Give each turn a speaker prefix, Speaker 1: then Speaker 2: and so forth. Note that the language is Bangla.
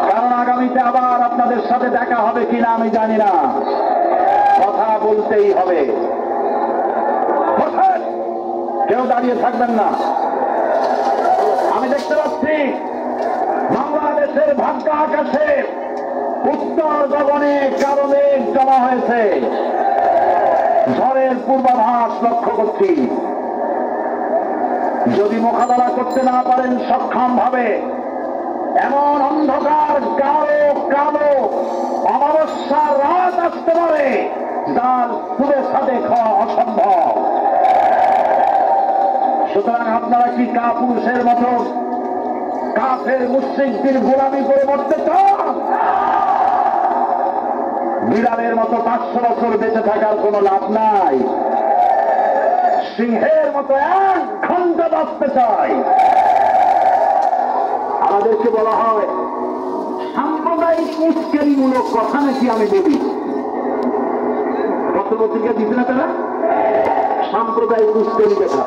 Speaker 1: কারণ আগামীতে আবার আপনাদের সাথে দেখা হবে কিনা আমি জানি না, কথা বলতেই হবে। কেউ দাঁড়িয়ে থাকবেন না। আমি দেখতে পাচ্ছি বাংলাদেশের ভাগ্য আকাশে উত্তর গগনে কালো মেঘ জমা হয়েছে, ঝড়ের পূর্বাভাস লক্ষ্য করছি। যদি মোকাবেলা করতে না পারেন সক্ষম ভাবে, এমন অন্ধকার কালো কালো অমাবস্যার রাত আসতে পারে যার সুরে সাথে খাওয়া অসম্ভব। সুতরাং আপনারা কি কাপুরুষের মতো কাফের মুশরিকদের গোলামি করে মরতে চান? বিড়ালের মতো 500 বছর বেঁচে থাকার কোনো লাভ নাই। সিংহের মতো 1 ঘন্টা বাঁচতে চাই। আমাদেরকে বলা হয় সাম্প্রদায়িক উস্কানিমূলক কথা নাকি আমি বলি। পত্রপত্রিকা দিতে না তারা সাম্প্রদায়িক উস্কানি কথা।